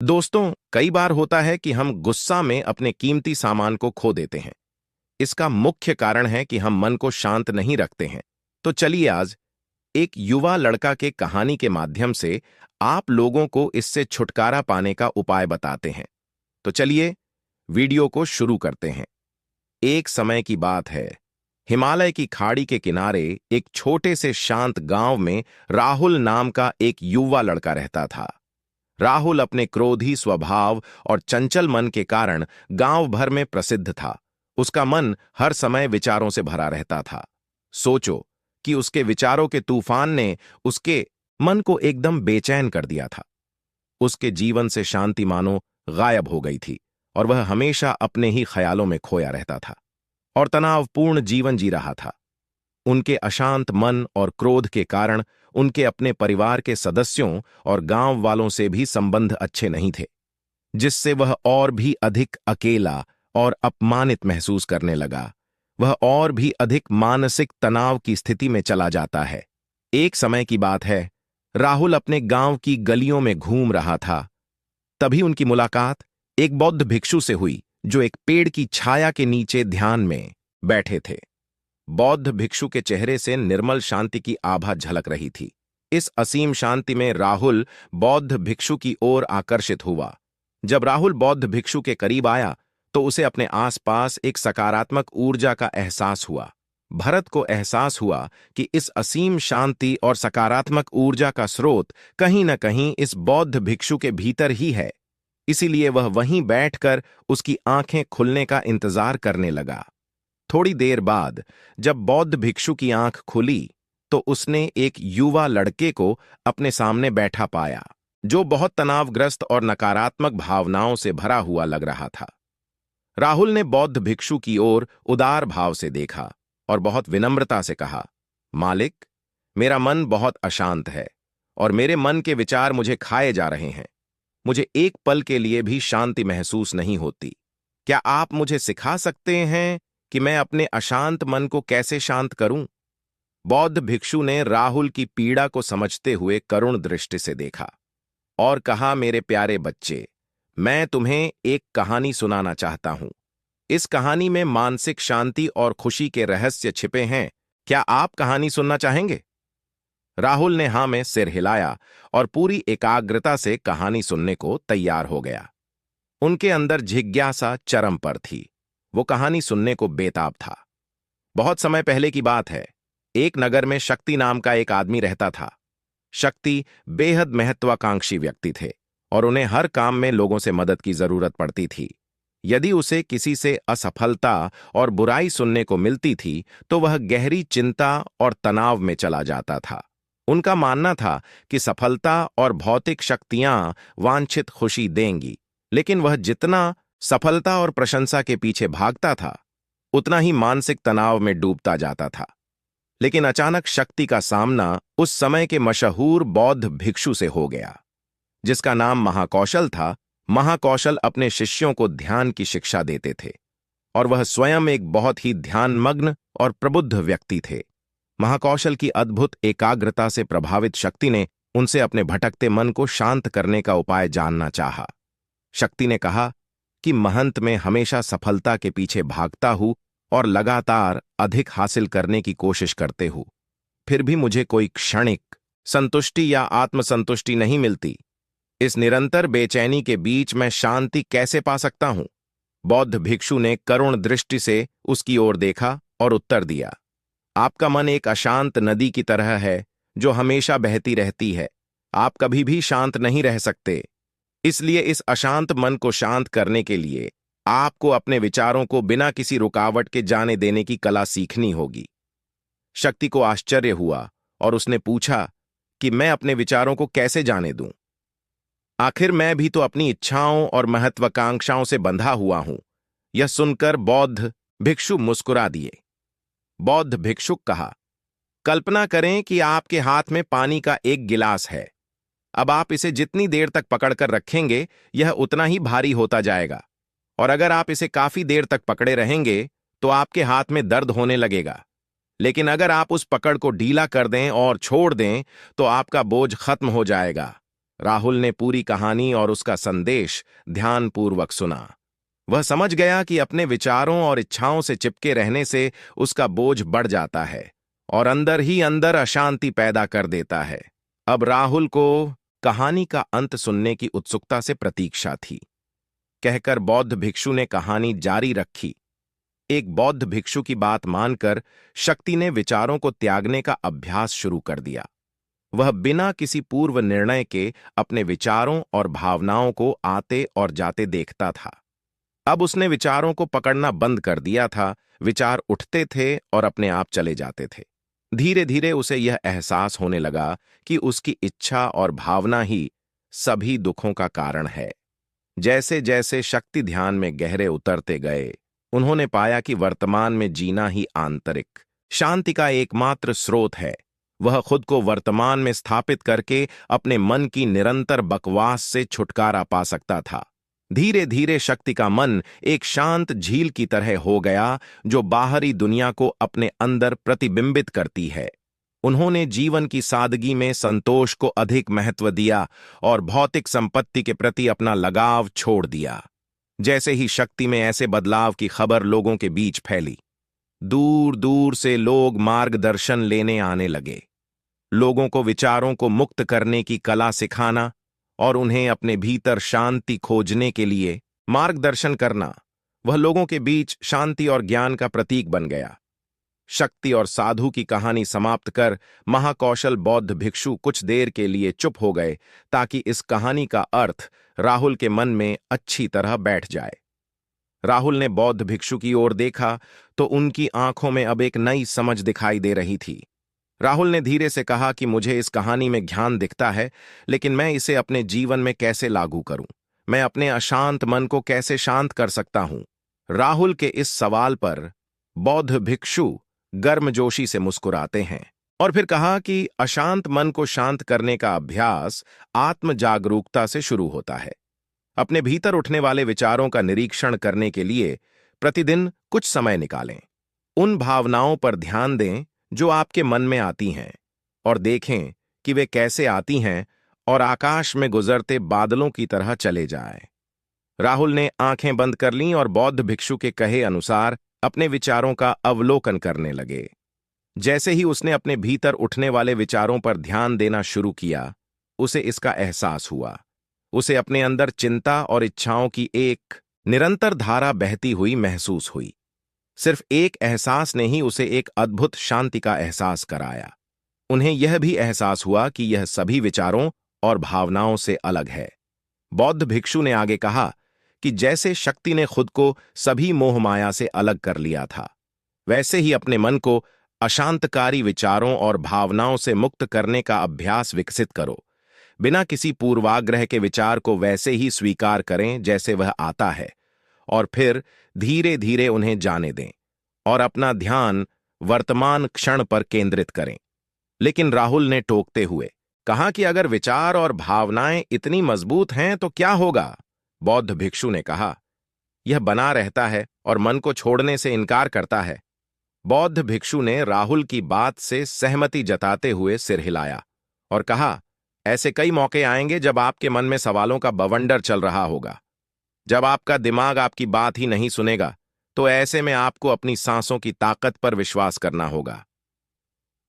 दोस्तों, कई बार होता है कि हम गुस्सा में अपने कीमती सामान को खो देते हैं। इसका मुख्य कारण है कि हम मन को शांत नहीं रखते हैं। तो चलिए आज एक युवा लड़का के कहानी के माध्यम से आप लोगों को इससे छुटकारा पाने का उपाय बताते हैं। तो चलिए वीडियो को शुरू करते हैं। एक समय की बात है। हिमालय की खाड़ी के किनारे एक छोटे से शांत गांव में राहुल नाम का एक युवा लड़का रहता था। राहुल अपने क्रोधी स्वभाव और चंचल मन के कारण गांव भर में प्रसिद्ध था। उसका मन हर समय विचारों से भरा रहता था। सोचो कि उसके विचारों के तूफान ने उसके मन को एकदम बेचैन कर दिया था। उसके जीवन से शांति मानो गायब हो गई थी और वह हमेशा अपने ही ख्यालों में खोया रहता था और तनावपूर्ण जीवन जी रहा था। उनके अशांत मन और क्रोध के कारण उनके अपने परिवार के सदस्यों और गांव वालों से भी संबंध अच्छे नहीं थे, जिससे वह और भी अधिक अकेला और अपमानित महसूस करने लगा। वह और भी अधिक मानसिक तनाव की स्थिति में चला जाता है। एक समय की बात है, राहुल अपने गांव की गलियों में घूम रहा था। तभी उनकी मुलाकात एक बौद्ध भिक्षु से हुई, जो एक पेड़ की छाया के नीचे ध्यान में बैठे थे। बौद्ध भिक्षु के चेहरे से निर्मल शांति की आभा झलक रही थी। इस असीम शांति में राहुल बौद्ध भिक्षु की ओर आकर्षित हुआ। जब राहुल बौद्ध भिक्षु के करीब आया तो उसे अपने आसपास एक सकारात्मक ऊर्जा का एहसास हुआ। भरत को एहसास हुआ कि इस असीम शांति और सकारात्मक ऊर्जा का स्रोत कहीं न कहीं इस बौद्ध भिक्षु के भीतर ही है। इसीलिए वह वहीं बैठकर उसकी आंखें खुलने का इंतजार करने लगा। थोड़ी देर बाद जब बौद्ध भिक्षु की आंख खुली तो उसने एक युवा लड़के को अपने सामने बैठा पाया, जो बहुत तनावग्रस्त और नकारात्मक भावनाओं से भरा हुआ लग रहा था। राहुल ने बौद्ध भिक्षु की ओर उदार भाव से देखा और बहुत विनम्रता से कहा, मालिक, मेरा मन बहुत अशांत है और मेरे मन के विचार मुझे खाए जा रहे हैं। मुझे एक पल के लिए भी शांति महसूस नहीं होती। क्या आप मुझे सिखा सकते हैं कि मैं अपने अशांत मन को कैसे शांत करूं? बौद्ध भिक्षु ने राहुल की पीड़ा को समझते हुए करुण दृष्टि से देखा और कहा, मेरे प्यारे बच्चे, मैं तुम्हें एक कहानी सुनाना चाहता हूं। इस कहानी में मानसिक शांति और खुशी के रहस्य छिपे हैं। क्या आप कहानी सुनना चाहेंगे? राहुल ने हां में सिर हिलाया और पूरी एकाग्रता से कहानी सुनने को तैयार हो गया। उनके अंदर जिज्ञासा चरम पर थी। वो कहानी सुनने को बेताब था। बहुत समय पहले की बात है। एक नगर में शक्ति नाम का एक आदमी रहता था। शक्ति बेहद महत्वाकांक्षी व्यक्ति थे और उन्हें हर काम में लोगों से मदद की जरूरत पड़ती थी। यदि उसे किसी से असफलता और बुराई सुनने को मिलती थी तो वह गहरी चिंता और तनाव में चला जाता था। उनका मानना था कि सफलता और भौतिक शक्तियां वांछित खुशी देंगी, लेकिन वह जितना सफलता और प्रशंसा के पीछे भागता था, उतना ही मानसिक तनाव में डूबता जाता था। लेकिन अचानक शक्ति का सामना उस समय के मशहूर बौद्ध भिक्षु से हो गया, जिसका नाम महाकौशल था। महाकौशल अपने शिष्यों को ध्यान की शिक्षा देते थे और वह स्वयं एक बहुत ही ध्यानमग्न और प्रबुद्ध व्यक्ति थे। महाकौशल की अद्भुत एकाग्रता से प्रभावित शक्ति ने उनसे अपने भटकते मन को शांत करने का उपाय जानना चाहा। शक्ति ने कहा कि महंत में हमेशा सफलता के पीछे भागता हूं और लगातार अधिक हासिल करने की कोशिश करते हूं, फिर भी मुझे कोई क्षणिक संतुष्टि या आत्मसंतुष्टि नहीं मिलती। इस निरंतर बेचैनी के बीच मैं शांति कैसे पा सकता हूं? बौद्ध भिक्षु ने करुण दृष्टि से उसकी ओर देखा और उत्तर दिया, आपका मन एक अशांत नदी की तरह है जो हमेशा बहती रहती है। आप कभी भी शांत नहीं रह सकते। इसलिए इस अशांत मन को शांत करने के लिए आपको अपने विचारों को बिना किसी रुकावट के जाने देने की कला सीखनी होगी। शक्ति को आश्चर्य हुआ और उसने पूछा कि मैं अपने विचारों को कैसे जाने दूं? आखिर मैं भी तो अपनी इच्छाओं और महत्वाकांक्षाओं से बंधा हुआ हूं। यह सुनकर बौद्ध भिक्षु मुस्कुरा दिए। बौद्ध भिक्षुक कहा, कल्पना करें कि आपके हाथ में पानी का एक गिलास है। अब आप इसे जितनी देर तक पकड़कर रखेंगे, यह उतना ही भारी होता जाएगा, और अगर आप इसे काफी देर तक पकड़े रहेंगे तो आपके हाथ में दर्द होने लगेगा। लेकिन अगर आप उस पकड़ को ढीला कर दें और छोड़ दें तो आपका बोझ खत्म हो जाएगा। राहुल ने पूरी कहानी और उसका संदेश ध्यानपूर्वक सुना। वह समझ गया कि अपने विचारों और इच्छाओं से चिपके रहने से उसका बोझ बढ़ जाता है और अंदर ही अंदर अशांति पैदा कर देता है। अब राहुल को कहानी का अंत सुनने की उत्सुकता से प्रतीक्षा थी। कहकर बौद्ध भिक्षु ने कहानी जारी रखी। एक बौद्ध भिक्षु की बात मानकर शक्ति ने विचारों को त्यागने का अभ्यास शुरू कर दिया। वह बिना किसी पूर्व निर्णय के अपने विचारों और भावनाओं को आते और जाते देखता था। अब उसने विचारों को पकड़ना बंद कर दिया था। विचार उठते थे और अपने आप चले जाते थे। धीरे धीरे उसे यह एहसास होने लगा कि उसकी इच्छा और भावना ही सभी दुखों का कारण है। जैसे जैसे शक्ति ध्यान में गहरे उतरते गए, उन्होंने पाया कि वर्तमान में जीना ही आंतरिक शांति का एकमात्र स्रोत है। वह खुद को वर्तमान में स्थापित करके अपने मन की निरंतर बकवास से छुटकारा पा सकता था। धीरे धीरे शक्ति का मन एक शांत झील की तरह हो गया, जो बाहरी दुनिया को अपने अंदर प्रतिबिंबित करती है। उन्होंने जीवन की सादगी में संतोष को अधिक महत्व दिया और भौतिक संपत्ति के प्रति अपना लगाव छोड़ दिया। जैसे ही शक्ति में ऐसे बदलाव की खबर लोगों के बीच फैली, दूर दूर से लोग मार्गदर्शन लेने आने लगे। लोगों को विचारों को मुक्त करने की कला सिखाना और उन्हें अपने भीतर शांति खोजने के लिए मार्गदर्शन करना, वह लोगों के बीच शांति और ज्ञान का प्रतीक बन गया। शक्ति और साधु की कहानी समाप्त कर महाकौशल बौद्ध भिक्षु कुछ देर के लिए चुप हो गए, ताकि इस कहानी का अर्थ राहुल के मन में अच्छी तरह बैठ जाए। राहुल ने बौद्ध भिक्षु की ओर देखा तो उनकी आंखों में अब एक नई समझ दिखाई दे रही थी। राहुल ने धीरे से कहा कि मुझे इस कहानी में ज्ञान दिखता है, लेकिन मैं इसे अपने जीवन में कैसे लागू करूं? मैं अपने अशांत मन को कैसे शांत कर सकता हूं? राहुल के इस सवाल पर बौद्ध भिक्षु गर्मजोशी से मुस्कुराते हैं और फिर कहा कि अशांत मन को शांत करने का अभ्यास आत्म जागरूकता से शुरू होता है। अपने भीतर उठने वाले विचारों का निरीक्षण करने के लिए प्रतिदिन कुछ समय निकालें। उन भावनाओं पर ध्यान दें जो आपके मन में आती हैं और देखें कि वे कैसे आती हैं और आकाश में गुजरते बादलों की तरह चले जाएं। राहुल ने आंखें बंद कर लीं और बौद्ध भिक्षु के कहे अनुसार अपने विचारों का अवलोकन करने लगे। जैसे ही उसने अपने भीतर उठने वाले विचारों पर ध्यान देना शुरू किया, उसे इसका एहसास हुआ। उसे अपने अंदर चिंता और इच्छाओं की एक निरंतर धारा बहती हुई महसूस हुई। सिर्फ एक एहसास ने ही उसे एक अद्भुत शांति का एहसास कराया। उन्हें यह भी एहसास हुआ कि यह सभी विचारों और भावनाओं से अलग है। बौद्ध भिक्षु ने आगे कहा कि जैसे शक्ति ने खुद को सभी मोह माया से अलग कर लिया था, वैसे ही अपने मन को अशांतकारी विचारों और भावनाओं से मुक्त करने का अभ्यास विकसित करो। बिना किसी पूर्वाग्रह के विचार को वैसे ही स्वीकार करें जैसे वह आता है, और फिर धीरे धीरे उन्हें जाने दें और अपना ध्यान वर्तमान क्षण पर केंद्रित करें। लेकिन राहुल ने टोकते हुए कहा कि अगर विचार और भावनाएं इतनी मजबूत हैं तो क्या होगा? बौद्ध भिक्षु ने कहा, यह बना रहता है और मन को छोड़ने से इनकार करता है। बौद्ध भिक्षु ने राहुल की बात से सहमति जताते हुए सिर हिलाया और कहा, ऐसे कई मौके आएंगे जब आपके मन में सवालों का बवंडर चल रहा होगा। जब आपका दिमाग आपकी बात ही नहीं सुनेगा, तो ऐसे में आपको अपनी सांसों की ताकत पर विश्वास करना होगा।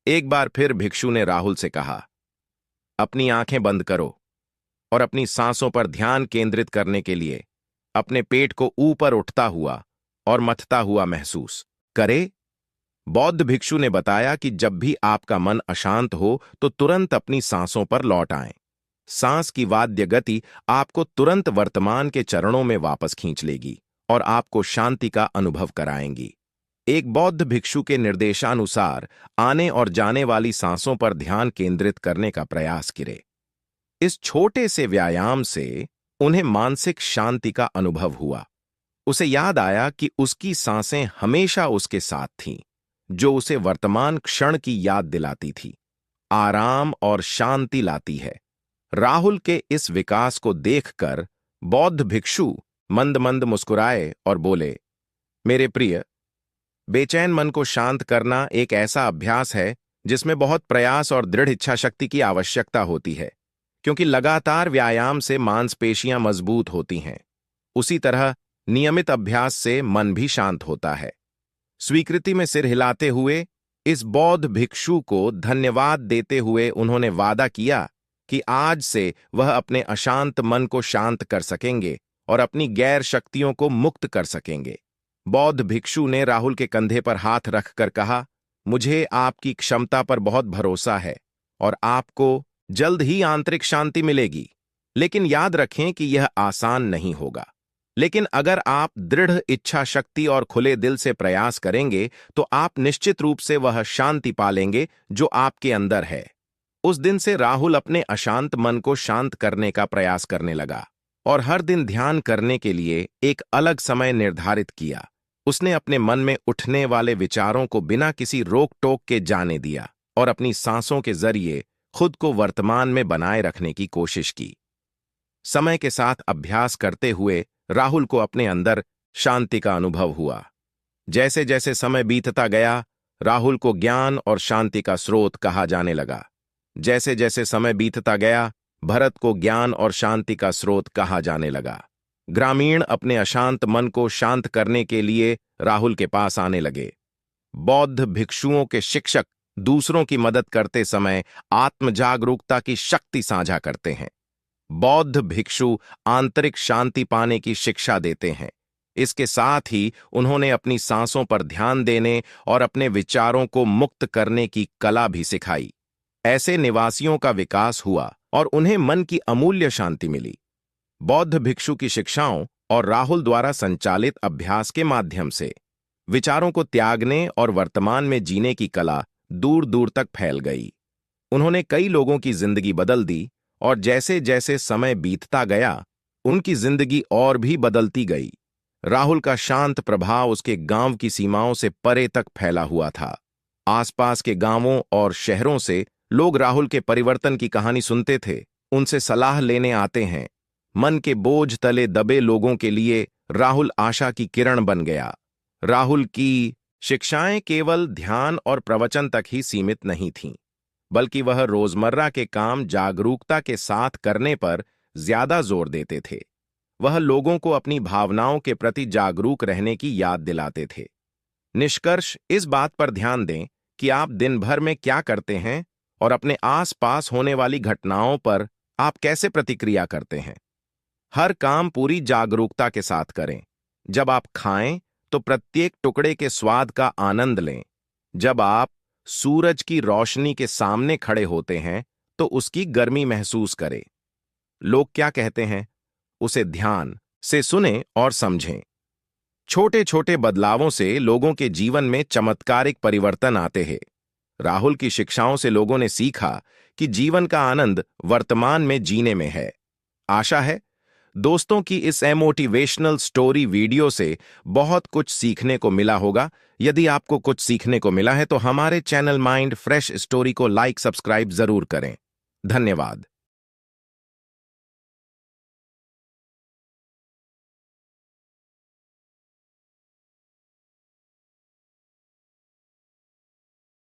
एक बार फिर भिक्षु ने राहुल से कहा, अपनी आंखें बंद करो और अपनी सांसों पर ध्यान केंद्रित करने के लिए अपने पेट को ऊपर उठता हुआ और मथता हुआ महसूस करे। बौद्ध भिक्षु ने बताया कि जब भी आपका मन अशांत हो तो तुरंत अपनी सांसों पर लौट आएं। सांस की वाद्य गति आपको तुरंत वर्तमान के चरणों में वापस खींच लेगी और आपको शांति का अनुभव कराएंगी। एक बौद्ध भिक्षु के निर्देशानुसार आने और जाने वाली सांसों पर ध्यान केंद्रित करने का प्रयास करें। इस छोटे से व्यायाम से उन्हें मानसिक शांति का अनुभव हुआ। उसे याद आया कि उसकी सांसें हमेशा उसके साथ थीं, जो उसे वर्तमान क्षण की याद दिलाती थी, आराम और शांति लाती है। राहुल के इस विकास को देखकर बौद्ध भिक्षु मंद मंद मुस्कुराए और बोले, मेरे प्रिय, बेचैन मन को शांत करना एक ऐसा अभ्यास है जिसमें बहुत प्रयास और दृढ़ इच्छा शक्ति की आवश्यकता होती है, क्योंकि लगातार व्यायाम से मांसपेशियां मजबूत होती हैं। उसी तरह नियमित अभ्यास से मन भी शांत होता है। स्वीकृति में सिर हिलाते हुए इस बौद्ध भिक्षु को धन्यवाद देते हुए उन्होंने वादा किया कि आज से वह अपने अशांत मन को शांत कर सकेंगे और अपनी गैर शक्तियों को मुक्त कर सकेंगे। बौद्ध भिक्षु ने राहुल के कंधे पर हाथ रखकर कहा, मुझे आपकी क्षमता पर बहुत भरोसा है और आपको जल्द ही आंतरिक शांति मिलेगी। लेकिन याद रखें कि यह आसान नहीं होगा। लेकिन अगर आप दृढ़ इच्छा शक्ति और खुले दिल से प्रयास करेंगे तो आप निश्चित रूप से वह शांति पालेंगे जो आपके अंदर है। उस दिन से राहुल अपने अशांत मन को शांत करने का प्रयास करने लगा और हर दिन ध्यान करने के लिए एक अलग समय निर्धारित किया। उसने अपने मन में उठने वाले विचारों को बिना किसी रोक टोक के जाने दिया और अपनी सांसों के जरिए खुद को वर्तमान में बनाए रखने की कोशिश की। समय के साथ अभ्यास करते हुए राहुल को अपने अंदर शांति का अनुभव हुआ। जैसे जैसे समय बीतता गया, राहुल को ज्ञान और शांति का स्रोत कहा जाने लगा। जैसे जैसे समय बीतता गया, भरत को ज्ञान और शांति का स्रोत कहा जाने लगा। ग्रामीण अपने अशांत मन को शांत करने के लिए राहुल के पास आने लगे। बौद्ध भिक्षुओं के शिक्षक दूसरों की मदद करते समय आत्म जागरूकता की शक्ति साझा करते हैं। बौद्ध भिक्षु आंतरिक शांति पाने की शिक्षा देते हैं। इसके साथ ही उन्होंने अपनी सांसों पर ध्यान देने और अपने विचारों को मुक्त करने की कला भी सिखाई। ऐसे निवासियों का विकास हुआ और उन्हें मन की अमूल्य शांति मिली। बौद्ध भिक्षु की शिक्षाओं और राहुल द्वारा संचालित अभ्यास के माध्यम से विचारों को त्यागने और वर्तमान में जीने की कला दूर दूर तक फैल गई। उन्होंने कई लोगों की जिंदगी बदल दी और जैसे जैसे समय बीतता गया, उनकी जिंदगी और भी बदलती गई। राहुल का शांत प्रभाव उसके गांव की सीमाओं से परे तक फैला हुआ था। आसपास के गांवों और शहरों से लोग राहुल के परिवर्तन की कहानी सुनते थे, उनसे सलाह लेने आते हैं। मन के बोझ तले दबे लोगों के लिए राहुल आशा की किरण बन गया। राहुल की शिक्षाएं केवल ध्यान और प्रवचन तक ही सीमित नहीं थीं, बल्कि वह रोजमर्रा के काम जागरूकता के साथ करने पर ज्यादा जोर देते थे। वह लोगों को अपनी भावनाओं के प्रति जागरूक रहने की याद दिलाते थे। निष्कर्ष इस बात पर ध्यान दें कि आप दिन भर में क्या करते हैं और अपने आसपास होने वाली घटनाओं पर आप कैसे प्रतिक्रिया करते हैं। हर काम पूरी जागरूकता के साथ करें। जब आप खाएं तो प्रत्येक टुकड़े के स्वाद का आनंद लें। जब आप सूरज की रोशनी के सामने खड़े होते हैं तो उसकी गर्मी महसूस करें। लोग क्या कहते हैं, उसे ध्यान से सुनें और समझें। छोटे छोटे बदलावों से लोगों के जीवन में चमत्कारिक परिवर्तन आते हैं। राहुल की शिक्षाओं से लोगों ने सीखा कि जीवन का आनंद वर्तमान में जीने में है। आशा है दोस्तों की इस मोटिवेशनल स्टोरी वीडियो से बहुत कुछ सीखने को मिला होगा। यदि आपको कुछ सीखने को मिला है तो हमारे चैनल माइंड फ्रेश स्टोरी को लाइक सब्सक्राइब जरूर करें। धन्यवाद।